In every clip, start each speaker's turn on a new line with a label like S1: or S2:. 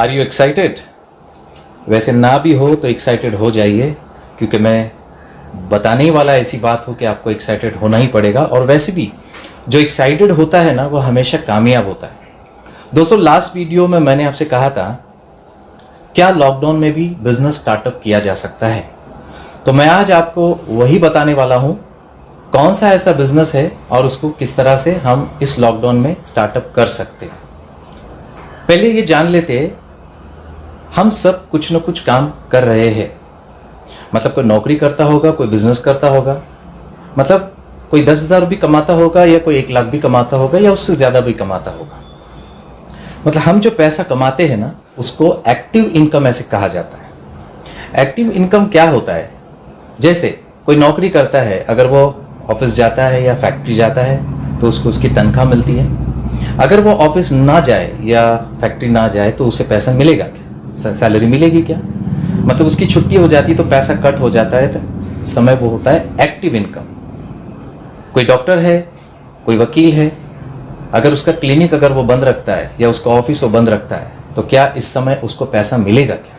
S1: Are you excited? वैसे ना भी हो तो एक्साइटेड हो जाइए, क्योंकि मैं बताने ही वाला ऐसी बात हो कि आपको एक्साइटेड होना ही पड़ेगा। और वैसे भी जो एक्साइटेड होता है ना, वो हमेशा कामयाब होता है। दोस्तों, लास्ट वीडियो में मैंने आपसे कहा था क्या लॉकडाउन में भी बिजनेस स्टार्टअप किया जा सकता है। तो मैं आज आपको वही बताने वाला हूँ, कौन सा ऐसा बिजनेस है और उसको किस तरह से हम इस लॉकडाउन में स्टार्टअप कर सकते हैं। पहले ये जान लेते हैं, हम सब कुछ न कुछ काम कर रहे हैं। मतलब कोई नौकरी करता होगा, कोई बिजनेस करता होगा, मतलब कोई 10,000 भी कमाता होगा या कोई 1 लाख भी कमाता होगा या उससे ज़्यादा भी कमाता होगा। मतलब हम जो पैसा कमाते हैं ना, उसको एक्टिव इनकम ऐसे कहा जाता है। एक्टिव इनकम क्या होता है? जैसे कोई नौकरी करता है, अगर वो ऑफिस जाता है या फैक्ट्री जाता है तो उसको उसकी तनख्वाह मिलती है। अगर वो ऑफिस ना जाए या फैक्ट्री ना जाए तो उसे पैसा मिलेगा क्या? सैलरी मिलेगी क्या? मतलब उसकी छुट्टी हो जाती है तो पैसा कट हो जाता है, तो समय वो होता है एक्टिव इनकम। कोई डॉक्टर है, कोई वकील है, अगर उसका क्लिनिक अगर वो बंद रखता है या उसका ऑफिस वो बंद रखता है तो क्या इस समय उसको पैसा मिलेगा क्या?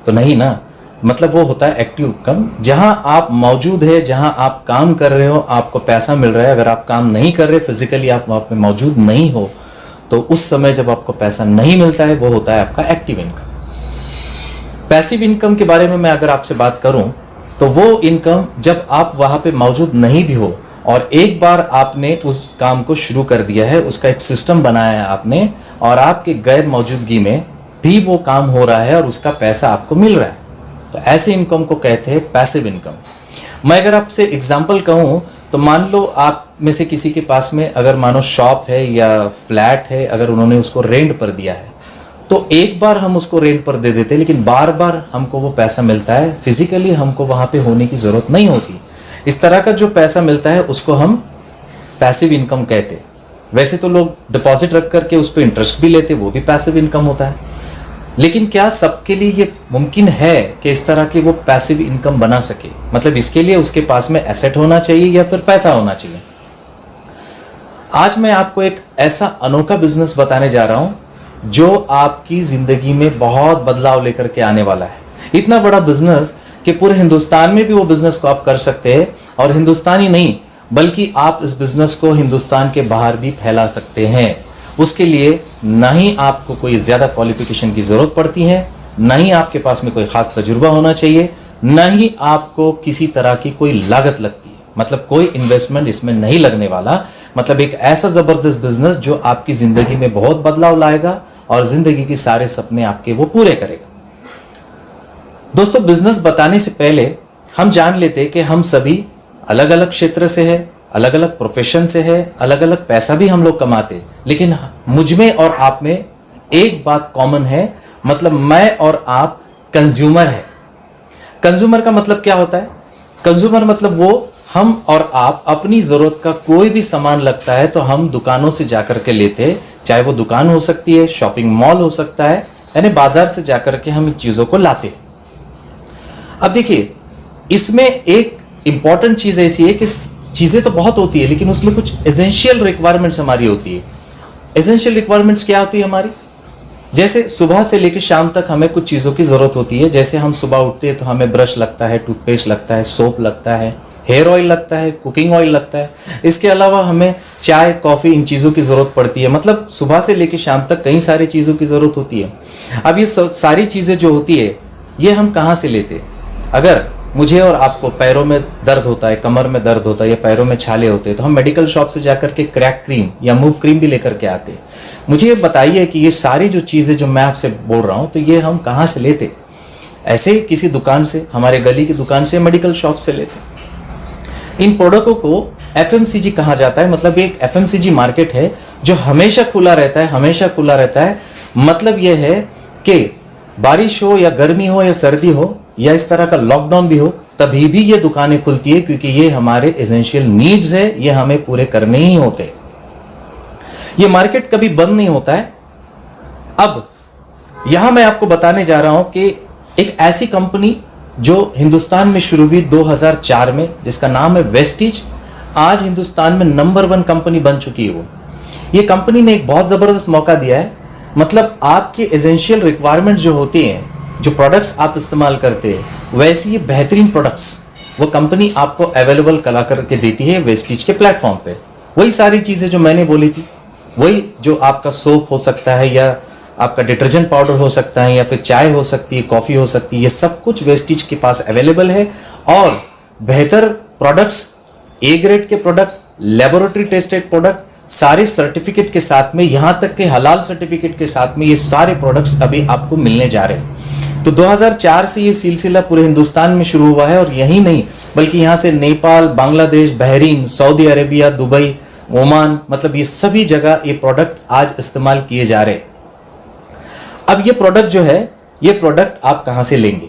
S1: तो नहीं ना। मतलब वो होता है एक्टिव इनकम। जहां आप मौजूद है, जहां आप काम कर रहे हो, आपको पैसा मिल रहा है। अगर आप काम नहीं कर रहे, फिजिकली आप वहां पे मौजूद नहीं हो, तो उस समय जब आपको पैसा नहीं मिलता है, वो होता है आपका एक्टिव इनकम। पैसिव इनकम के बारे में मैं अगर आपसे बात करूं तो वो इनकम जब आप वहां पे मौजूद नहीं भी हो और एक बार आपने उस काम को शुरू कर दिया है, उसका एक सिस्टम बनाया है आपने, और आपके गैर मौजूदगी में भी वो काम हो रहा है और उसका पैसा आपको मिल रहा है, तो ऐसे इनकम को कहते हैं पैसिव इनकम। मैं अगर आपसे एग्जांपल कहूँ तो मान लो आप में से किसी के पास में अगर मानो शॉप है या फ्लैट है, अगर उन्होंने उसको रेंट पर दिया है तो एक बार हम उसको रेंट पर दे देते हैं, लेकिन बार बार हमको वो पैसा मिलता है। फिजिकली हमको वहाँ पे होने की ज़रूरत नहीं होती। इस तरह का जो पैसा मिलता है उसको हम पैसिव इनकम कहते हैं। वैसे तो लोग डिपॉजिट रख करके उस पर इंटरेस्ट भी लेते, वो भी पैसिव इनकम होता है। लेकिन क्या सबके लिए ये मुमकिन है कि इस तरह की वो पैसिव इनकम बना सके? मतलब इसके लिए उसके पास में एसेट होना चाहिए या फिर पैसा होना चाहिए। आज मैं आपको एक ऐसा अनोखा बिजनेस बताने जा रहा हूं जो आपकी जिंदगी में बहुत बदलाव लेकर के आने वाला है। इतना बड़ा बिजनेस कि पूरे हिंदुस्तान में भी वो बिजनेस को आप कर सकते हैं, और हिंदुस्तान ही नहीं बल्कि आप इस बिजनेस को हिंदुस्तान के बाहर भी फैला सकते हैं। उसके लिए ना ही आपको कोई ज़्यादा क्वालिफिकेशन की ज़रूरत पड़ती है, ना ही आपके पास में कोई ख़ास तजुर्बा होना चाहिए, ना ही आपको किसी तरह की कोई लागत लगती है। मतलब कोई इन्वेस्टमेंट इसमें नहीं लगने वाला। मतलब एक ऐसा ज़बरदस्त बिजनेस जो आपकी ज़िंदगी में बहुत बदलाव लाएगा और ज़िंदगी के सारे सपने आपके वो पूरे करेगा। दोस्तों, बिजनेस बताने से पहले हम जान लेते हैं कि हम सभी अलग अलग क्षेत्र से है, अलग अलग प्रोफेशन से है, अलग अलग पैसा भी हम लोग कमाते, लेकिन मुझ में और आप में एक बात कॉमन है। मतलब मैं और आप कंज्यूमर है। कंज्यूमर का मतलब क्या होता है? कंज्यूमर मतलब वो हम और आप अपनी ज़रूरत का कोई भी सामान लगता है तो हम दुकानों से जाकर के लेते, चाहे वो दुकान हो सकती है, शॉपिंग मॉल हो सकता है, यानी बाजार से जाकर के हम इन चीज़ों को लाते। अब देखिए, इसमें एक इम्पॉर्टेंट चीज़ ऐसी है कि चीज़ें तो बहुत होती है, लेकिन उसमें कुछ एसेंशियल रिक्वायरमेंट्स हमारी होती है। एसेंशियल रिक्वायरमेंट्स क्या होती है हमारी? जैसे सुबह से लेकर शाम तक हमें कुछ चीज़ों की ज़रूरत होती है। जैसे हम सुबह उठते हैं तो हमें ब्रश लगता है, टूथपेस्ट लगता है, सोप लगता है, हेयर ऑयल लगता है, कुकिंग ऑयल लगता है। इसके अलावा हमें चाय, कॉफ़ी, इन चीज़ों की ज़रूरत पड़ती है। मतलब सुबह से लेकर शाम तक कई सारी चीज़ों की ज़रूरत होती है। अब ये सारी चीज़ें जो होती है, ये हम कहाँ से लेते? अगर मुझे और आपको पैरों में दर्द होता है, कमर में दर्द होता है या पैरों में छाले होते हैं, तो हम मेडिकल शॉप से जाकर के क्रैक क्रीम या मूव क्रीम भी लेकर के आते हैं। मुझे ये बताइए कि ये सारी जो चीज़ें जो मैं आपसे बोल रहा हूँ, तो ये हम कहाँ से लेते? ऐसे किसी दुकान से, हमारे गली की दुकान से, मेडिकल शॉप से लेते। इन प्रोडक्टों को FMCG कहा जाता है। मतलब एक FMCG मार्केट है जो हमेशा खुला रहता है, हमेशा खुला रहता है। मतलब यह है कि बारिश हो या गर्मी हो या सर्दी हो या इस तरह का लॉकडाउन भी हो, तभी भी ये दुकानें खुलती है, क्योंकि ये हमारे एसेंशियल नीड्स है, ये हमें पूरे करने ही होते। ये मार्केट कभी बंद नहीं होता है। अब यहां मैं आपको बताने जा रहा हूं कि एक ऐसी कंपनी जो हिंदुस्तान में शुरू हुई 2004 में, जिसका नाम है वेस्टीज, आज हिंदुस्तान में नंबर 1 कंपनी बन चुकी है। वो ये कंपनी ने एक बहुत ज़बरदस्त मौका दिया है। मतलब आपके एसेंशियल रिक्वायरमेंट जो होती हैं, जो प्रोडक्ट्स आप इस्तेमाल करते हैं, वैसे ये बेहतरीन प्रोडक्ट्स वो कंपनी आपको अवेलेबल करा करके देती है वेस्टीज के प्लेटफॉर्म पे। वही सारी चीज़ें जो मैंने बोली थी, वही जो आपका सोप हो सकता है या आपका डिटर्जेंट पाउडर हो सकता है या फिर चाय हो सकती है, कॉफ़ी हो सकती है, ये सब कुछ वेस्टीज के पास अवेलेबल है। और बेहतर प्रोडक्ट्स, ए ग्रेड के प्रोडक्ट, लेबोरेटरी टेस्टेड प्रोडक्ट, सारे सर्टिफिकेट के साथ में, यहाँ तक के हलाल सर्टिफिकेट के साथ में ये सारे प्रोडक्ट्स अभी आपको मिलने जा रहे हैं। तो 2004 से ये सिलसिला पूरे हिंदुस्तान में शुरू हुआ है और यही नहीं बल्कि यहाँ से Nepal, Bangladesh, Bahrain, Saudi Arabia, Dubai, Oman, मतलब ये सभी जगह ये प्रोडक्ट आज इस्तेमाल किए जा रहे हैं। अब ये प्रोडक्ट जो है, ये प्रोडक्ट आप कहाँ से लेंगे?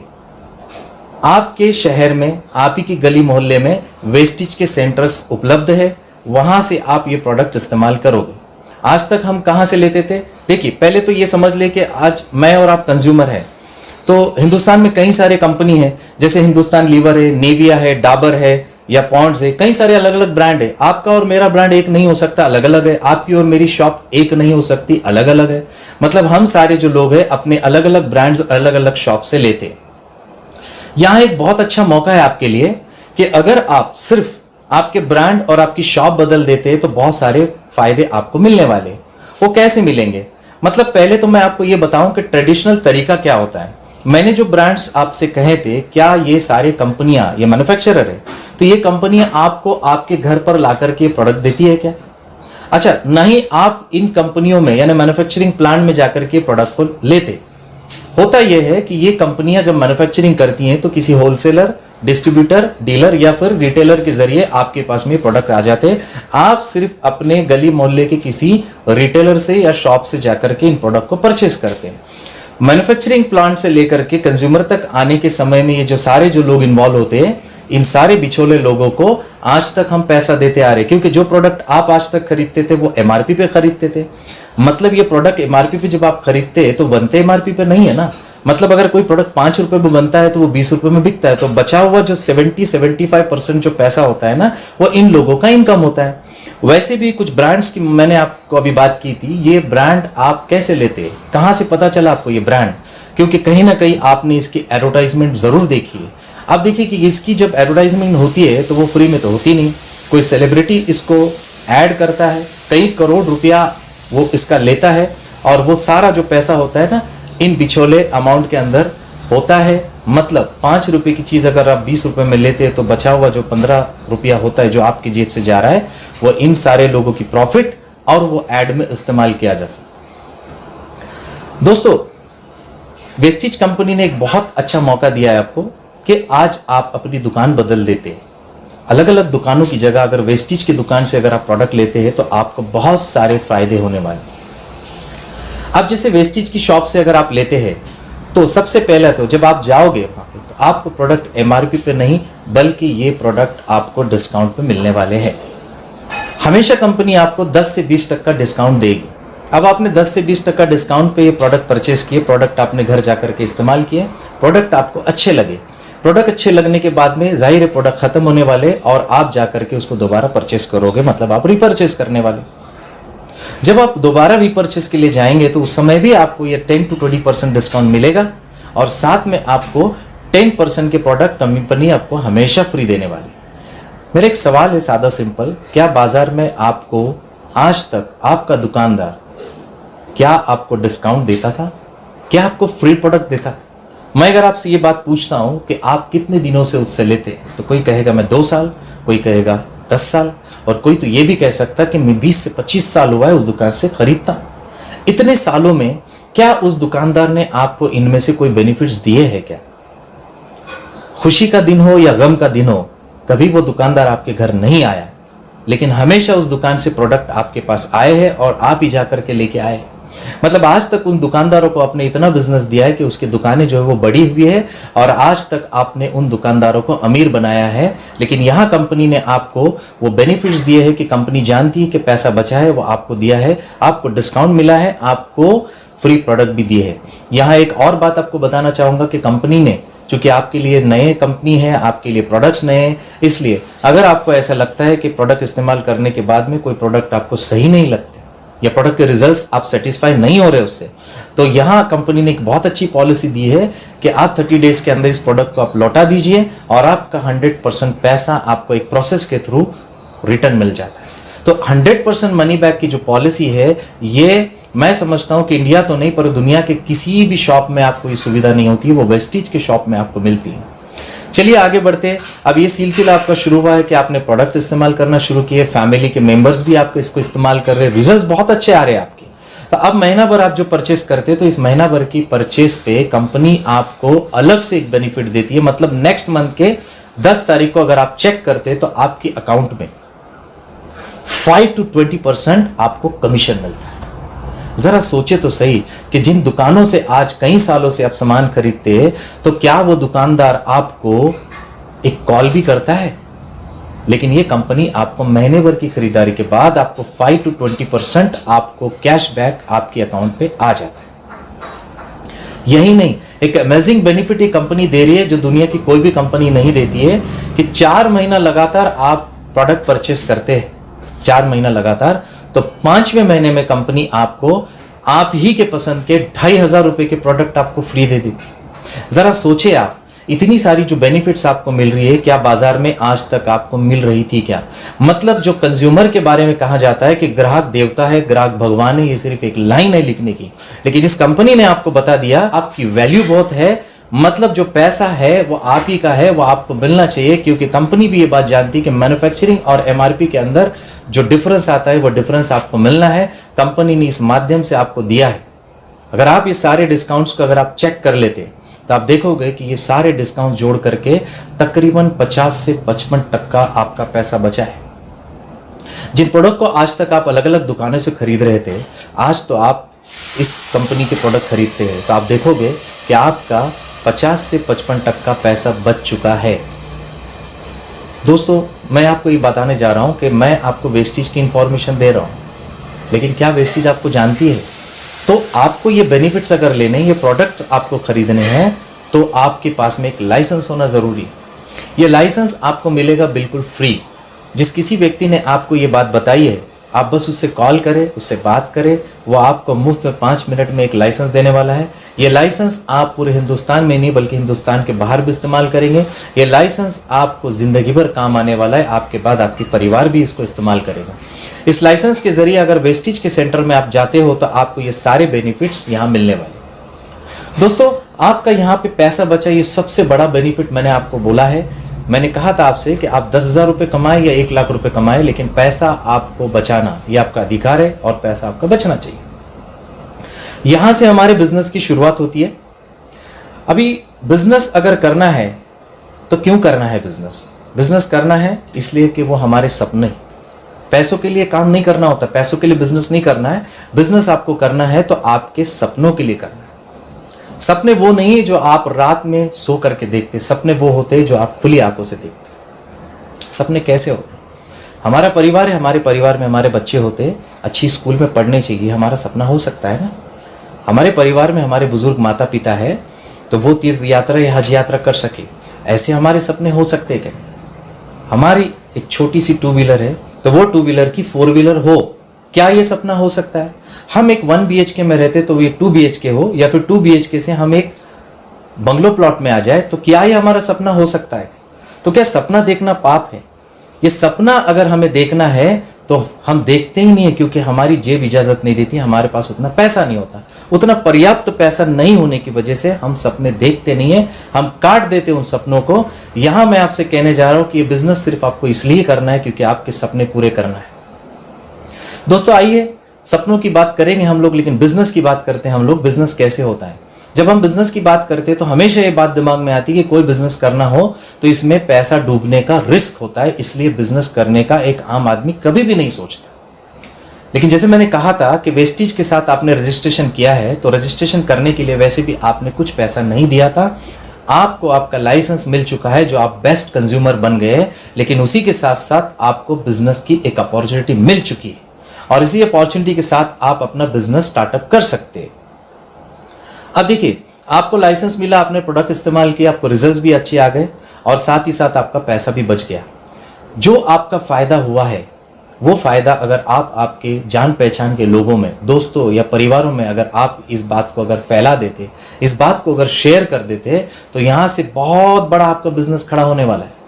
S1: आपके शहर में, आप ही की गली मोहल्ले में वेस्टीज के सेंटर्स उपलब्ध है, वहां से आप ये प्रोडक्ट इस्तेमाल करोगे। आज तक हम कहाँ से लेते थे? देखिए, पहले तो ये समझ ले कि आज मैं और आप कंज्यूमर है, तो हिंदुस्तान में कई सारे कंपनी है, जैसे हिंदुस्तान लीवर है, नेविया है, डाबर है या पॉन्ड्स है, कई सारे अलग अलग ब्रांड है। आपका और मेरा ब्रांड एक नहीं हो सकता, अलग अलग है। आपकी और मेरी शॉप एक नहीं हो सकती, अलग अलग है। मतलब हम सारे जो लोग हैं अपने अलग अलग ब्रांड्स अलग अलग शॉप से लेते हैं। यहाँ एक बहुत अच्छा मौका है आपके लिए कि अगर आप सिर्फ आपके ब्रांड और आपकी शॉप बदल देते हैं तो बहुत सारे फायदे आपको मिलने वाले। वो कैसे मिलेंगे? मतलब पहले तो मैं आपको ये बताऊं कि ट्रेडिशनल तरीका क्या होता है। मैंने जो ब्रांड्स आपसे कहे थे, क्या ये सारे कंपनियां, ये मैन्युफैक्चरर है, तो ये कंपनियां आपको आपके घर पर ला करके प्रोडक्ट देती है क्या? अच्छा, नहीं, आप इन कंपनियों में यानी मैन्युफैक्चरिंग प्लांट में जाकर के प्रोडक्ट को लेते। होता यह है कि ये कंपनियां जब मैन्युफैक्चरिंग करती हैं तो किसी होलसेलर, डिस्ट्रीब्यूटर, डीलर या फिर रिटेलर के जरिए आपके पास में प्रोडक्ट आ जाते हैं। आप सिर्फ अपने गली मोहल्ले के किसी रिटेलर से या शॉप से जाकर के इन प्रोडक्ट को परचेस करते हैं। मैन्युफैक्चरिंग प्लांट से लेकर के कंज्यूमर तक आने के समय में ये जो सारे जो लोग इन्वॉल्व होते हैं, इन सारे बिछोले लोगों को आज तक हम पैसा देते आ रहे, क्योंकि जो प्रोडक्ट आप आज तक खरीदते थे वो एमआरपी पे खरीदते थे। मतलब ये प्रोडक्ट एमआरपी पे जब आप खरीदते हैं तो बनते एमआरपी पे नहीं है ना। मतलब अगर कोई प्रोडक्ट 5 रुपए में बनता है तो वो 20 रुपए में बिकता है, तो बचा हुआ जो 70-75% जो पैसा होता है ना, वो इन लोगों का इनकम होता है। वैसे भी कुछ ब्रांड्स की मैंने आपको अभी बात की थी, ये ब्रांड आप कैसे लेते हैं, कहाँ से पता चला आपको ये ब्रांड? क्योंकि कहीं ना कहीं आपने इसकी एडवर्टाइजमेंट जरूर देखी है। आप देखिए कि इसकी जब एडवर्टाइजमेंट होती है तो वो फ्री में तो होती नहीं, कोई सेलिब्रिटी इसको ऐड करता है, कई करोड़ रुपया वो इसका लेता है और वो सारा जो पैसा होता है ना, इन बिछोले अमाउंट के अंदर होता है। मतलब 5 रुपए की चीज़ अगर आप 20 रुपए में लेते हैं तो बचा हुआ जो 15 रुपया होता है जो आपकी जेब से जा रहा है, वो इन सारे लोगों की प्रॉफिट और वो एड में इस्तेमाल किया जा सकता। दोस्तों, वेस्टीज कंपनी ने एक बहुत अच्छा मौका दिया है आपको कि आज आप अपनी दुकान बदल देते हैं। अलग अलग दुकानों की जगह अगर वेस्टीज की दुकान से अगर आप प्रोडक्ट लेते हैं तो आपको बहुत सारे फायदे होने वाले। अब जैसे वेस्टीज की शॉप से अगर आप लेते हैं तो सबसे पहले तो जब आप जाओगे वहाँ पे तो आपको प्रोडक्ट एमआरपी पे नहीं बल्कि ये प्रोडक्ट आपको डिस्काउंट पे मिलने वाले हैं। हमेशा कंपनी आपको 10 से 20% का डिस्काउंट देगी। अब आपने 10 से 20% डिस्काउंट पे ये प्रोडक्ट परचेस किए, प्रोडक्ट आपने घर जाकर के इस्तेमाल किए, प्रोडक्ट आपको अच्छे लगे। प्रोडक्ट अच्छे लगने के बाद में जाहिर है प्रोडक्ट खत्म होने वाले और आप जाकर के उसको दोबारा परचेस करोगे, मतलब आप रिपर्चेस करने वाले। जब आप दोबारा रिपर्चेस के लिए जाएंगे तो उस समय भी आपको ये 10 to 20% डिस्काउंट मिलेगा और साथ में आपको 10% के प्रोडक्ट कंपनी आपको हमेशा फ्री देने वाली। मेरा एक सवाल है सादा सिंपल, क्या बाजार में आपको आज तक आपका दुकानदार क्या आपको डिस्काउंट देता था? क्या आपको फ्री प्रोडक्ट देता था? मैं अगर आपसे ये बात पूछता हूँ कि आप कितने दिनों से उससे लेते हैं, तो कोई कहेगा मैं 2 साल, कोई कहेगा 10 साल और कोई तो ये भी कह सकता कि मैं 20 से 25 साल हुआ है उस दुकान से खरीदता। इतने सालों में क्या उस दुकानदार ने आपको इनमें से कोई बेनिफिट्स दिए हैं क्या? खुशी का दिन हो या गम का दिन हो, कभी वो दुकानदार आपके घर नहीं आया, लेकिन हमेशा उस दुकान से प्रोडक्ट आपके पास आए हैं और आप ही जा करके लेके आए। मतलब आज तक उन दुकानदारों को आपने इतना बिजनेस दिया है कि उसकी दुकानें जो है वो बड़ी हुई है और आज तक आपने उन दुकानदारों को अमीर बनाया है। लेकिन यहाँ कंपनी ने आपको वो बेनिफिट्स दिए हैं कि कंपनी जानती है कि पैसा बचा है, वो आपको दिया है, आपको डिस्काउंट मिला है, आपको फ्री प्रोडक्ट भी दिए है। यहाँ एक और बात आपको बताना चाहूँगा कि कंपनी ने, चूँकि आपके लिए नए कंपनी है, आपके लिए प्रोडक्ट्स नए हैं, इसलिए अगर आपको ऐसा लगता है कि प्रोडक्ट इस्तेमाल करने के बाद में कोई प्रोडक्ट आपको सही नहीं लगते, या प्रोडक्ट के रिजल्ट्स आप सेटिस्फाई नहीं हो रहे उससे, तो यहाँ कंपनी ने एक बहुत अच्छी पॉलिसी दी है कि आप 30 डेज के अंदर इस प्रोडक्ट को आप लौटा दीजिए और आपका 100% पैसा आपको एक प्रोसेस के थ्रू रिटर्न मिल जाता है। तो 100% मनी बैक की जो पॉलिसी है, ये मैं समझता हूँ कि इंडिया तो नहीं पर दुनिया के किसी भी शॉप में आपको ये सुविधा नहीं होती है, वो वेस्टीज के शॉप में आपको मिलती है। चलिए आगे बढ़ते हैं। अब ये सिलसिला आपका शुरू हुआ है कि आपने प्रोडक्ट इस्तेमाल करना शुरू किए, फैमिली के मेंबर्स भी आपको इसको इस्तेमाल कर रहे हैं, रिजल्ट्स बहुत अच्छे आ रहे हैं आपके। तो अब महीना भर आप जो परचेस करते हैं, तो इस महीना भर की परचेस पे कंपनी आपको अलग से एक बेनिफिट देती है। मतलब नेक्स्ट मंथ के 10 तारीख को अगर आप चेक करते हैं तो आपकी अकाउंट में 5 to 20% आपको कमीशन मिलता है। जरा सोचे तो सही कि जिन दुकानों से आज कई सालों से आप सामान खरीदते हैं, तो क्या वो दुकानदार आपको एक कॉल भी करता है? लेकिन ये कंपनी आपको महीने भर की खरीदारी के बाद आपको 5 to 20% आपको कैशबैक आपके अकाउंट पे आ जाता है। यही नहीं, एक अमेजिंग बेनिफिट ये कंपनी दे रही है जो दुनिया की कोई भी कंपनी नहीं देती है, कि 4 महीना लगातार आप प्रोडक्ट परचेस करते हैं, 4 महीना लगातार, तो 5वें महीने में कंपनी आपको आप ही के पसंद के 2500 रुपए के प्रोडक्ट आपको फ्री दे देती। जरा सोचे आप, इतनी सारी जो बेनिफिट्स आपको मिल रही है, क्या बाजार में आज तक आपको मिल रही थी क्या? मतलब जो कंज्यूमर के बारे में कहा जाता है कि ग्राहक देवता है, ग्राहक भगवान है, ये सिर्फ एक लाइन है लिखने की, लेकिन इस कंपनी ने आपको बता दिया आपकी वैल्यू बहुत है। मतलब जो पैसा है वो आप ही का है, वो आपको मिलना चाहिए, क्योंकि कंपनी भी ये बात जानती है कि मैन्युफैक्चरिंग और एमआरपी के अंदर जो डिफरेंस आता है वो डिफरेंस आपको मिलना है। कंपनी ने इस माध्यम से आपको दिया है। अगर आप ये सारे डिस्काउंट्स को अगर आप चेक कर लेते तो आप देखोगे कि ये सारे डिस्काउंट जोड़ करके तकरीबन 50 से 55% आपका पैसा बचा है। जिन प्रोडक्ट को आज तक आप अलग अलग दुकानों से खरीद रहे थे, आज तो आप इस कंपनी के प्रोडक्ट खरीदते हैं, तो आप देखोगे कि आपका 50 से 55% पैसा बच चुका है। दोस्तों, मैं आपको ये बताने जा रहा हूँ कि मैं आपको वेस्टेज की इंफॉर्मेशन दे रहा हूँ, लेकिन क्या वेस्टेज आपको जानती है? तो आपको ये बेनिफिट्स अगर लेने, ये प्रोडक्ट आपको खरीदने हैं, तो आपके पास में एक लाइसेंस होना ज़रूरी है। ये लाइसेंस आपको मिलेगा बिल्कुल फ्री। जिस किसी व्यक्ति ने आपको ये बात बताई है, आप बस उससे कॉल करें, उससे बात करें, वो आपको मुफ्त में 5 मिनट में एक लाइसेंस देने वाला है। ये लाइसेंस आप पूरे हिंदुस्तान में नहीं बल्कि हिंदुस्तान के बाहर भी इस्तेमाल करेंगे। ये लाइसेंस आपको ज़िंदगी भर काम आने वाला है, आपके बाद आपकी परिवार भी इसको इस्तेमाल करेगा। इस लाइसेंस के ज़रिए अगर वेस्टेज के सेंटर में आप जाते हो तो आपको ये सारे बेनिफिट्स यहाँ मिलने वाले। दोस्तों, आपका यहाँ पे पैसा बचा, ये सबसे बड़ा बेनिफिट मैंने आपको बोला है। मैंने कहा था आपसे कि आप 10,000 रुपये कमाएं या 1 लाख रुपए कमाएं, लेकिन पैसा आपको बचाना ये आपका अधिकार है और पैसा आपका बचना चाहिए। यहां से हमारे बिजनेस की शुरुआत होती है। अभी बिजनेस अगर करना है तो क्यों करना है बिजनेस? बिजनेस करना है इसलिए कि वो हमारे सपने, पैसों के लिए काम नहीं करना होता, पैसों के लिए बिजनेस नहीं करना है। बिजनेस आपको करना है तो आपके सपनों के लिए करना है। सपने वो नहीं है जो आप रात में सो करके देखते, सपने वो होते हैं जो आप खुली आंखों से देखते। सपने कैसे होते? हमारा परिवार है, हमारे परिवार में हमारे बच्चे होते, अच्छी स्कूल में पढ़ने चाहिए, हमारा सपना हो सकता है ना। हमारे परिवार में हमारे बुजुर्ग माता पिता है तो वो तीर्थ यात्रा या हज यात्रा कर सके, ऐसे हमारे सपने हो सकते हैं क्या? हमारी एक छोटी सी 2 व्हीलर है तो वो 2 व्हीलर की 4 व्हीलर हो, क्या ये सपना हो सकता है? हम एक 1 BHK में रहते तो ये 2 BHK हो, या फिर 2 BHK से हम एक बंगलो प्लॉट में आ जाए, तो क्या ये हमारा सपना हो सकता है? तो क्या सपना देखना पाप है? ये सपना अगर हमें देखना है तो हम देखते ही नहीं है, क्योंकि हमारी जेब इजाजत नहीं देती, हमारे पास उतना पैसा नहीं होता, उतना पर्याप्त पैसा नहीं होने की वजह से हम सपने देखते नहीं है, हम काट देते उन सपनों को। यहां मैं आपसे कहने जा रहा हूं कि ये बिजनेस सिर्फ आपको इसलिए करना है क्योंकि आपके सपने पूरे करना है। दोस्तों, आइए सपनों की बात करेंगे हम लोग, लेकिन बिजनेस की बात करते हैं हम लोग। बिजनेस कैसे होता है? जब हम बिजनेस की बात करते हैं तो हमेशा ये बात दिमाग में आती है कि कोई बिजनेस करना हो तो इसमें पैसा डूबने का रिस्क होता है, इसलिए बिजनेस करने का एक आम आदमी कभी भी नहीं सोचता। लेकिन जैसे मैंने कहा था कि वेस्टेज के साथ आपने रजिस्ट्रेशन किया है, तो रजिस्ट्रेशन करने के लिए वैसे भी आपने कुछ पैसा नहीं दिया था, आपको आपका लाइसेंस मिल चुका है, जो आप बेस्ट कंज्यूमर बन गए। लेकिन उसी के साथ साथ आपको बिजनेस की एक अपॉर्चुनिटी मिल चुकी है, और इसी अपॉर्चुनिटी के साथ आप अपना बिजनेस स्टार्टअप कर सकते हैं। अब देखिए, आपको लाइसेंस मिला, आपने प्रोडक्ट इस्तेमाल किया, आपको रिजल्ट्स भी अच्छे आ गए, और साथ ही साथ आपका पैसा भी बच गया। जो आपका फायदा हुआ है वो फ़ायदा अगर आप आपके जान पहचान के लोगों में, दोस्तों या परिवारों में अगर आप इस बात को अगर फैला देते, इस बात को अगर शेयर कर देते, तो यहाँ से बहुत बड़ा आपका बिजनेस खड़ा होने वाला है।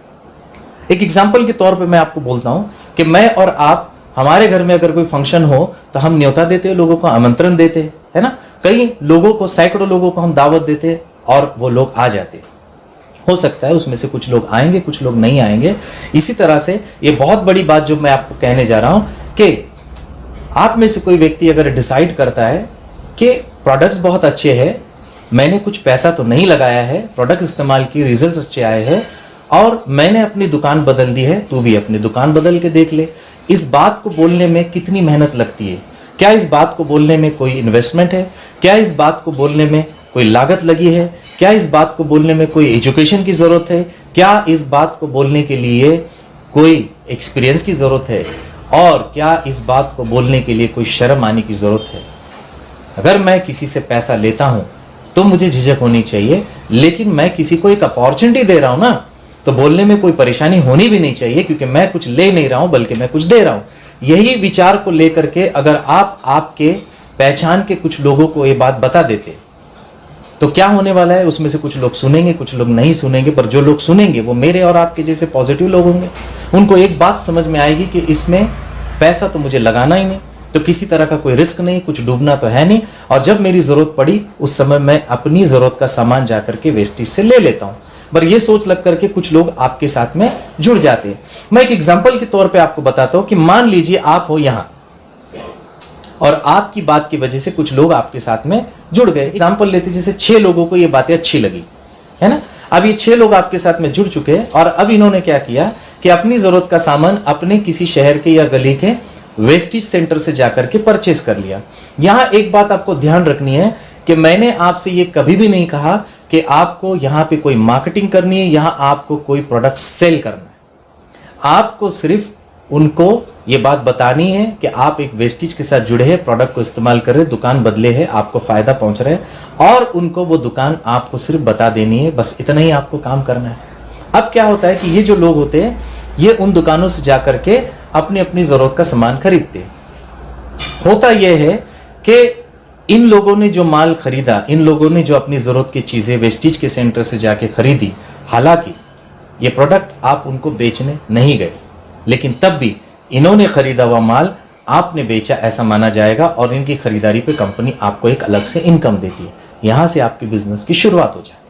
S1: एक एग्जाम्पल के तौर पे मैं आपको बोलता हूँ कि मैं और आप, हमारे घर में अगर कोई फंक्शन हो तो हम न्योता देते हैं, लोगों को आमंत्रण देते हैं, है ना। कई लोगों को, सैकड़ों लोगों को हम दावत देते हैं और वो लोग आ जाते हैं। हो सकता है उसमें से कुछ लोग आएंगे, कुछ लोग नहीं आएंगे। इसी तरह से ये बहुत बड़ी बात जो मैं आपको कहने जा रहा हूँ कि आप में से कोई व्यक्ति अगर डिसाइड करता है कि प्रोडक्ट्स बहुत अच्छे हैं, मैंने कुछ पैसा तो नहीं लगाया है, प्रोडक्ट इस्तेमाल की, रिजल्ट्स अच्छे आए हैं और मैंने अपनी दुकान बदल दी है, तू भी अपनी दुकान बदल के देख ले। इस बात को बोलने में कितनी मेहनत लगती है? क्या इस बात को बोलने में कोई इन्वेस्टमेंट है? क्या इस बात को बोलने में कोई लागत लगी है? क्या इस बात को बोलने में कोई एजुकेशन की ज़रूरत है? क्या इस बात को बोलने के लिए कोई एक्सपीरियंस की ज़रूरत है? और क्या इस बात को बोलने के लिए कोई शर्म आने की ज़रूरत है? अगर मैं किसी से पैसा लेता हूँ तो मुझे झिझक होनी चाहिए, लेकिन मैं किसी को एक अपॉर्चुनिटी दे रहा हूँ ना, तो बोलने में कोई परेशानी होनी भी नहीं चाहिए, क्योंकि मैं कुछ ले नहीं रहा हूँ बल्कि मैं कुछ दे रहा हूँ। यही विचार को लेकर के अगर आप आपके पहचान के कुछ लोगों को ये बात बता देते, तो क्या होने वाला है? उसमें से कुछ लोग सुनेंगे, कुछ लोग नहीं सुनेंगे, पर जो लोग सुनेंगे वो मेरे और आपके जैसे पॉजिटिव लोग होंगे। उनको एक बात समझ में आएगी कि इसमें पैसा तो मुझे लगाना ही नहीं, तो किसी तरह का कोई रिस्क नहीं, कुछ डूबना तो है नहीं, और जब मेरी ज़रूरत पड़ी उस समय मैं अपनी ज़रूरत का सामान जा करके वेस्टेज से ले लेता हूँ। पर ये सोच लग करके कुछ लोग आपके साथ में जुड़ जाते हैं। मैं एक एग्जाम्पल के तौर पे आपको बताता हूँ कि मान लीजिए आप हो यहाँ और आपकी बात की वजह से कुछ लोग आपके साथ में जुड़ गए। एग्जाम्पल लेते, जैसे 6 लोगों को ये बातें अच्छी लगी, है ना। अब ये 6 लोग आपके साथ में जुड़ चुके हैं और अब इन्होंने क्या किया कि अपनी ज़रूरत का सामान अपने किसी शहर के या गली के वेस्टेज सेंटर से जाकर के परचेस कर लिया। यहाँ एक बात आपको ध्यान रखनी है कि मैंने आपसे ये कभी भी नहीं कहा कि आपको यहाँ पे कोई मार्केटिंग करनी है, यहाँ आपको कोई प्रोडक्ट सेल करना है। आपको सिर्फ उनको ये बात बतानी है कि आप एक वेस्टेज के साथ जुड़े हैं, प्रोडक्ट को इस्तेमाल कर रहे, दुकान बदले है, आपको फ़ायदा पहुँच रहा है और उनको वो दुकान आपको सिर्फ बता देनी है। बस इतना ही आपको काम करना है। अब क्या होता है कि ये जो लोग होते हैं ये उन दुकानों से जा कर के अपनी अपनी ज़रूरत का सामान खरीदते हैं। होता यह है कि इन लोगों ने जो माल खरीदा, इन लोगों ने जो अपनी ज़रूरत की चीज़ें वेस्टेज के सेंटर से जाके खरीदी, हालांकि ये प्रोडक्ट आप उनको बेचने नहीं गए, लेकिन तब भी इन्होंने खरीदा हुआ माल आपने बेचा ऐसा माना जाएगा और इनकी खरीदारी पे कंपनी आपको एक अलग से इनकम देती है। यहाँ से आपके बिजनेस की शुरुआत हो जाए।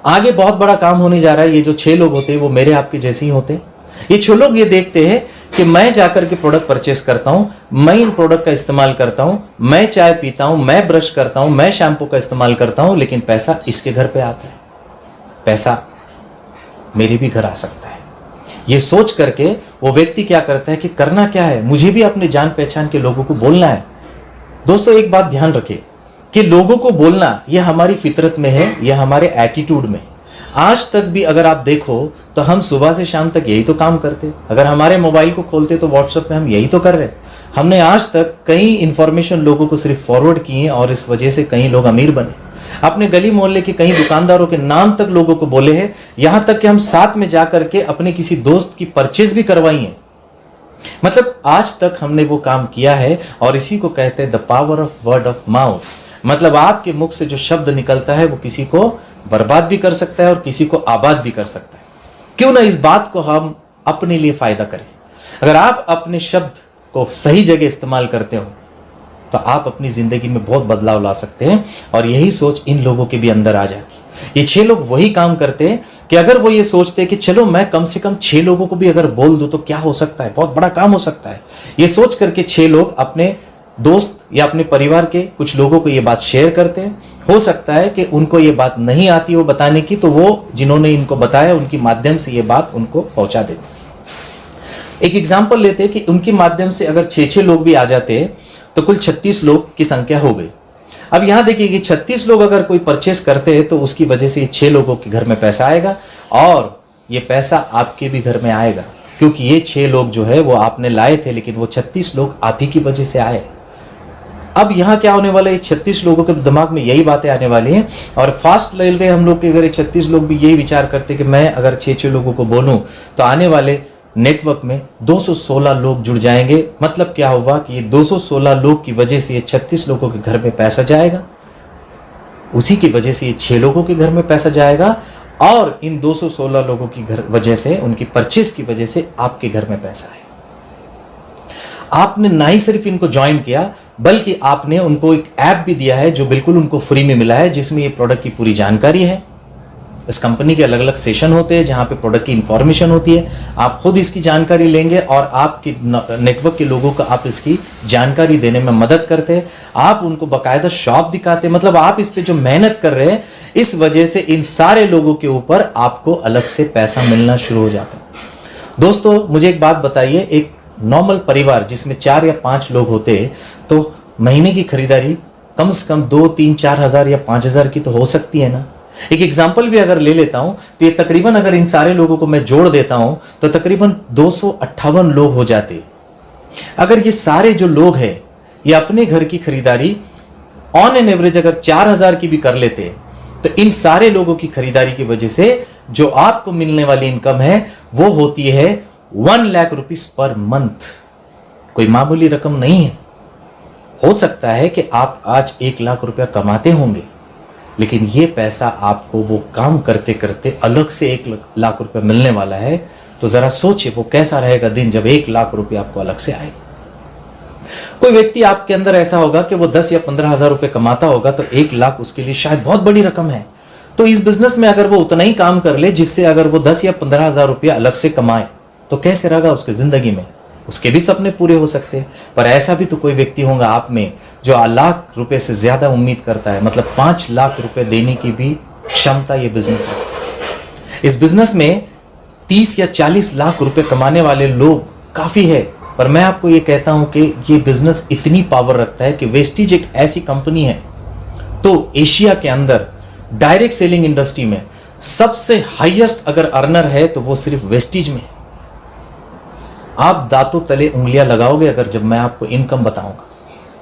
S1: आगे बहुत बड़ा काम होने जा रहा है। ये जो 6 लोग होते हैं वो मेरे आपके जैसे ही होते हैं। ये 6 लोग ये देखते हैं कि मैं जाकर के प्रोडक्ट परचेस करता हूँ, मैं इन प्रोडक्ट का इस्तेमाल करता हूँ, मैं चाय पीता हूँ, मैं ब्रश करता हूँ, मैं शैम्पू का इस्तेमाल करता हूँ, लेकिन पैसा इसके घर पे आता है, पैसा मेरे भी घर आ सकता है। ये सोच करके वो व्यक्ति क्या करता है कि करना क्या है, मुझे भी अपने जान पहचान के लोगों को बोलना है। दोस्तों एक बात ध्यान रखें कि लोगों को बोलना ये हमारी फितरत में है, ये हमारे एटीट्यूड में। आज तक भी अगर आप देखो तो हम सुबह से शाम तक यही तो काम करते। अगर हमारे मोबाइल को खोलते तो व्हाट्सएप पे हम यही तो कर रहे। हमने आज तक कई इंफॉर्मेशन लोगों को सिर्फ फॉरवर्ड किए और इस वजह से कई लोग अमीर बने। अपने गली मोहल्ले के कई दुकानदारों के नाम तक लोगों को बोले हैं, यहाँ तक कि हम साथ में जा करके अपने किसी दोस्त की परचेज भी करवाई है। मतलब आज तक हमने वो काम किया है और इसी को कहते हैं the power of word of mouth. मतलब आपके मुख से जो शब्द निकलता है वो किसी को बर्बाद भी कर सकता है और किसी को आबाद भी कर सकता है। क्यों ना इस बात को हम अपने लिए फायदा करें। अगर आप अपने शब्द को सही जगह इस्तेमाल करते हो तो आप अपनी जिंदगी में बहुत बदलाव ला सकते हैं। और यही सोच इन लोगों के भी अंदर आ जाती है। ये 6 लोग वही काम करते हैं कि अगर वो ये सोचते हैं कि चलो मैं कम से कम 6 लोगों को भी अगर बोल दूं तो क्या हो सकता है, बहुत बड़ा काम हो सकता है। ये सोच करके 6 लोग अपने दोस्त या अपने परिवार के कुछ लोगों को ये बात शेयर करते हैं। हो सकता है कि उनको ये बात नहीं आती वो बताने की, तो वो जिन्होंने इनको बताया उनके माध्यम से ये बात उनको पहुंचा देते। एक एग्जाम्पल लेते हैं कि उनके माध्यम से अगर 6 लोग भी आ जाते हैं तो कुल 36 लोग की संख्या हो गई। अब यहाँ देखिए कि 36 लोग अगर कोई परचेस करते हैं तो उसकी वजह से 6 लोगों के घर में पैसा आएगा और ये पैसा आपके भी घर में आएगा, क्योंकि ये 6 लोग जो है वो आपने लाए थे, लेकिन वो 36 लोग आप ही की वजह से आए। अब यहाँ क्या होने वाला है, 36 लोगों के दिमाग में यही बातें आने वाली हैं और फास्ट लेते हैं हम लोग के। अगर 36 लोग भी यही विचार करते कि मैं अगर 6 लोगों को बोलूँ तो आने वाले नेटवर्क में 216 लोग जुड़ जाएंगे। मतलब क्या हुआ कि ये 216 लोग की वजह से ये 36 लोगों के घर में पैसा जाएगा, उसी की वजह से ये 6 लोगों के घर में पैसा जाएगा, और इन 216 लोगों की वजह से, उनकी परचेस की वजह से आपके घर में पैसा है। आपने ना ही सिर्फ इनको ज्वाइन किया, बल्कि आपने उनको एक ऐप भी दिया है जो बिल्कुल उनको फ्री में मिला है, जिसमें ये प्रोडक्ट की पूरी जानकारी है। इस कंपनी के अलग अलग सेशन होते हैं जहां पे प्रोडक्ट की इंफॉर्मेशन होती है। आप खुद इसकी जानकारी लेंगे और आपके नेटवर्क के लोगों को आप इसकी जानकारी देने में मदद करते हैं। आप उनको बाकायदा शॉप दिखाते हैं। मतलब आप इस पे जो मेहनत कर रहे हैं, इस वजह से इन सारे लोगों के ऊपर आपको अलग से पैसा मिलना शुरू हो जाता है। दोस्तों, मुझे एक बात बताइए, एक नॉर्मल परिवार जिसमें 4 या 5 लोग होते हैं, तो महीने की खरीदारी कम से कम 2, 3, 4 हज़ार या 5 हज़ार की तो हो सकती है ना। एक एग्जाम्पल भी अगर ले लेता हूं तो ये तकरीबन, अगर इन सारे लोगों को मैं जोड़ देता हूं तो तकरीबन 258 लोग हो जाते। अगर ये सारे जो लोग हैं ये अपने घर की खरीदारी ऑन एन एवरेज अगर 4,000 की भी कर लेते, तो इन सारे लोगों की खरीदारी की वजह से जो आपको मिलने वाली इनकम है वो होती है 1 लाख रुपीस पर मंथ। कोई मामूली रकम नहीं है। हो सकता है कि आप आज 1 लाख रुपया कमाते होंगे, लेकिन ये पैसा आपको वो काम करते करते अलग से 1 लाख रुपया मिलने वाला है। तो जरा सोचिए वो कैसा रहेगा दिन जब 1 लाख रुपया आपको अलग से आए। कोई व्यक्ति आपके अंदर ऐसा होगा कि वो 10 या 15 हज़ार रुपये कमाता होगा, तो 1 लाख उसके लिए शायद बहुत बड़ी रकम है। तो इस बिजनेस में अगर वो उतना ही काम कर ले जिससे अगर वो 10 या 15 हज़ार रुपया अलग से कमाए, तो कैसे रहेगा उसकी जिंदगी में। उसके भी सपने पूरे हो सकते हैं। पर ऐसा भी तो कोई व्यक्ति होगा आप में जो लाख रुपए से ज्यादा उम्मीद करता है, मतलब 5 लाख रुपए देने की भी क्षमता ये बिजनेस है। इस बिजनेस में 30 या 40 लाख रुपए कमाने वाले लोग काफी है। पर मैं आपको ये कहता हूं कि ये बिजनेस इतनी पावर रखता है कि वेस्टीज एक ऐसी कंपनी है, तो एशिया के अंदर डायरेक्ट सेलिंग इंडस्ट्री में सबसे हाईएस्ट अगर अर्नर है तो वो सिर्फ वेस्टीज में। आप दांतों तले उंगलियां लगाओगे अगर जब मैं आपको इनकम बताऊंगा।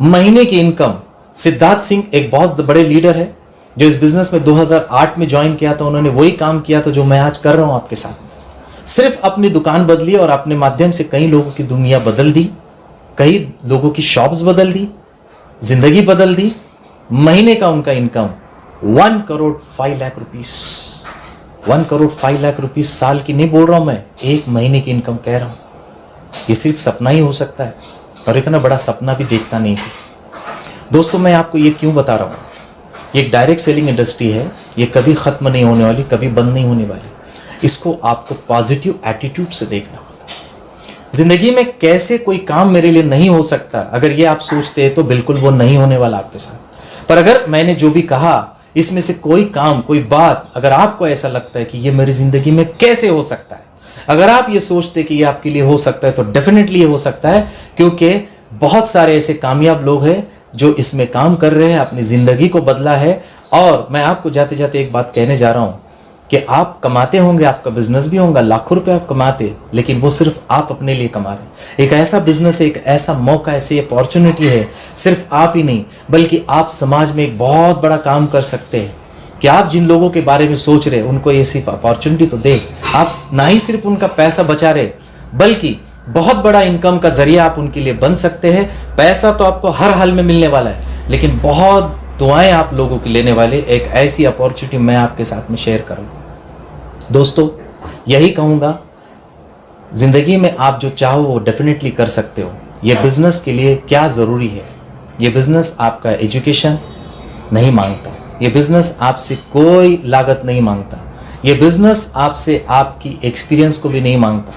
S1: महीने की इनकम, सिद्धार्थ सिंह एक बहुत बड़े लीडर है जो इस बिजनेस में 2008 में ज्वाइन किया था। उन्होंने वही काम किया था जो मैं आज कर रहा हूं आपके साथ में। सिर्फ अपनी दुकान बदली और अपने माध्यम से कई लोगों की दुनिया बदल दी, कई लोगों की शॉप्स बदल दी, जिंदगी बदल दी। महीने का उनका income 1 crore 5 lakh rupees. 1 crore 5 lakh rupees साल की नहीं बोल रहा हूं मैं, एक महीने की इनकम कह रहा हूं। ये सिर्फ सपना ही हो सकता है, और इतना बड़ा सपना भी देखता नहीं है। दोस्तों, मैं आपको ये क्यों बता रहा हूँ, ये एक डायरेक्ट सेलिंग इंडस्ट्री है। ये कभी ख़त्म नहीं होने वाली, कभी बंद नहीं होने वाली। इसको आपको पॉजिटिव एटीट्यूड से देखना होता है। ज़िंदगी में कैसे कोई काम मेरे लिए नहीं हो सकता, अगर ये आप सोचते हैं तो बिल्कुल वो नहीं होने वाला आपके साथ। पर अगर मैंने जो भी कहा इसमें से कोई काम, कोई बात अगर आपको ऐसा लगता है कि ये मेरी ज़िंदगी में कैसे हो सकता है, अगर आप ये सोचते कि ये आपके लिए हो सकता है, तो डेफिनेटली ये हो सकता है। क्योंकि बहुत सारे ऐसे कामयाब लोग हैं जो इसमें काम कर रहे हैं, अपनी ज़िंदगी को बदला है। और मैं आपको जाते जाते एक बात कहने जा रहा हूँ कि आप कमाते होंगे, आपका बिजनेस भी होगा, लाखों रुपए आप कमाते, लेकिन वो सिर्फ आप अपने लिए कमा रहे हैं। एक ऐसा बिजनेस है, एक ऐसा मौका, ऐसी अपॉर्चुनिटी है, सिर्फ आप ही नहीं बल्कि आप समाज में एक बहुत बड़ा काम कर सकते हैं। कि आप जिन लोगों के बारे में सोच रहे उनको ये सिर्फ अपॉर्चुनिटी तो दे। आप ना ही सिर्फ उनका पैसा बचा रहे, बल्कि बहुत बड़ा इनकम का जरिया आप उनके लिए बन सकते हैं। पैसा तो आपको हर हाल में मिलने वाला है, लेकिन बहुत दुआएं आप लोगों की लेने वाले एक ऐसी अपॉर्चुनिटी मैं आपके साथ में शेयर करूँ। दोस्तों, यही कहूँगा, ज़िंदगी में आप जो चाहो वो डेफिनेटली कर सकते हो। ये बिज़नेस के लिए क्या ज़रूरी है, ये बिज़नेस आपका एजुकेशन नहीं मांगता, ये बिज़नेस आपसे कोई लागत नहीं मांगता, ये बिज़नेस आपसे आपकी एक्सपीरियंस को भी नहीं मांगता।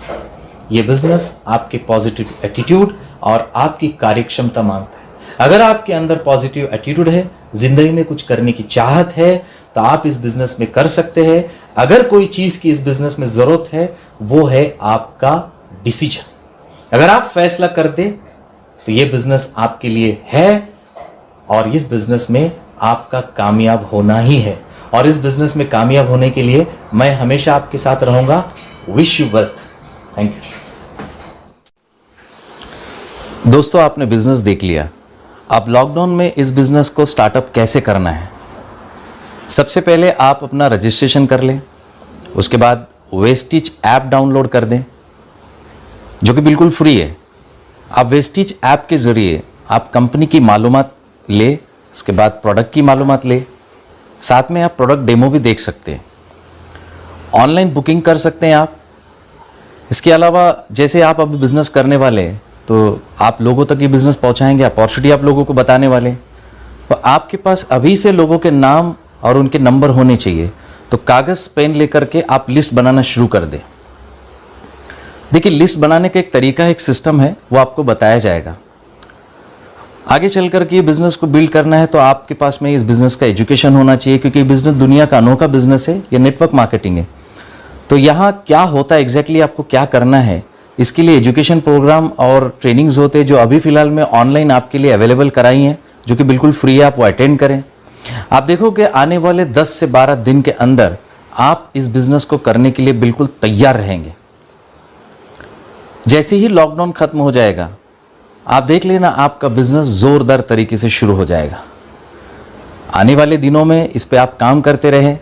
S1: ये बिज़नेस आपके पॉजिटिव एटीट्यूड और आपकी कार्यक्षमता मांगता है। अगर आपके अंदर पॉजिटिव एटीट्यूड है, ज़िंदगी में कुछ करने की चाहत है, तो आप इस बिज़नेस में कर सकते हैं। अगर कोई चीज़ की इस बिज़नेस में ज़रूरत है, वो है आपका डिसीजन। अगर आप फैसला कर दें तो ये बिज़नेस आपके लिए है, और इस बिज़नेस में आपका कामयाब होना ही है। और इस बिज़नेस में कामयाब होने के लिए मैं हमेशा आपके साथ रहूँगा। Wish you wealth. Thank you. दोस्तों, आपने बिज़नेस देख लिया। अब लॉकडाउन में इस बिज़नेस को स्टार्टअप कैसे करना है। सबसे पहले आप अपना रजिस्ट्रेशन कर लें, उसके बाद वेस्टीज ऐप डाउनलोड कर दें। जो कि बिल्कुल फ्री है। आप वेस्टीज ऐप के ज़रिए आप कंपनी की मालूमात ले, इसके बाद प्रोडक्ट की मालूमात ले, साथ में आप प्रोडक्ट डेमो भी देख सकते हैं। ऑनलाइन बुकिंग कर सकते हैं आप। इसके अलावा जैसे आप अभी बिज़नेस करने वाले हैं तो आप लोगों तक ये बिज़नेस पहुंचाएंगे, अपॉर्चुनिटी आप लोगों को बताने वाले हैं, तो आपके पास अभी से लोगों के नाम और उनके नंबर होने चाहिए। तो कागज़ पेन लेकर के आप लिस्ट बनाना शुरू कर दें। देखिए, लिस्ट बनाने का एक तरीका, एक सिस्टम है, वो आपको बताया जाएगा। आगे चल कर के बिज़नेस को बिल्ड करना है तो आपके पास में इस बिज़नेस का एजुकेशन होना चाहिए, क्योंकि बिज़नेस दुनिया का अनोखा बिज़नेस है, ये नेटवर्क मार्केटिंग है। तो यहाँ क्या होता है एग्जैक्टली, आपको क्या करना है, इसके लिए एजुकेशन प्रोग्राम और ट्रेनिंग्स होते हैं जो अभी फ़िलहाल में ऑनलाइन आपके लिए अवेलेबल कराई हैं, जो कि बिल्कुल फ्री है, आप वो अटेंड करें। आप देखोगे आने वाले 10 से 12 दिन के अंदर आप इस बिज़नेस को करने के लिए बिल्कुल तैयार रहेंगे। जैसे ही लॉकडाउन खत्म हो जाएगा, आप देख लेना आपका बिज़नेस ज़ोरदार तरीके से शुरू हो जाएगा। आने वाले दिनों में इस पे आप काम करते रहें,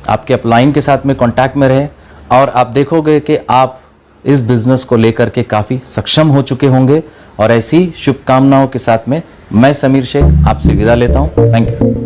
S1: आपके अपलाइन के साथ में कांटेक्ट में रहें, और आप देखोगे कि आप इस बिज़नेस को लेकर के काफ़ी सक्षम हो चुके होंगे। और ऐसी शुभकामनाओं के साथ में मैं समीर शेख आपसे विदा लेता हूँ। Thank you.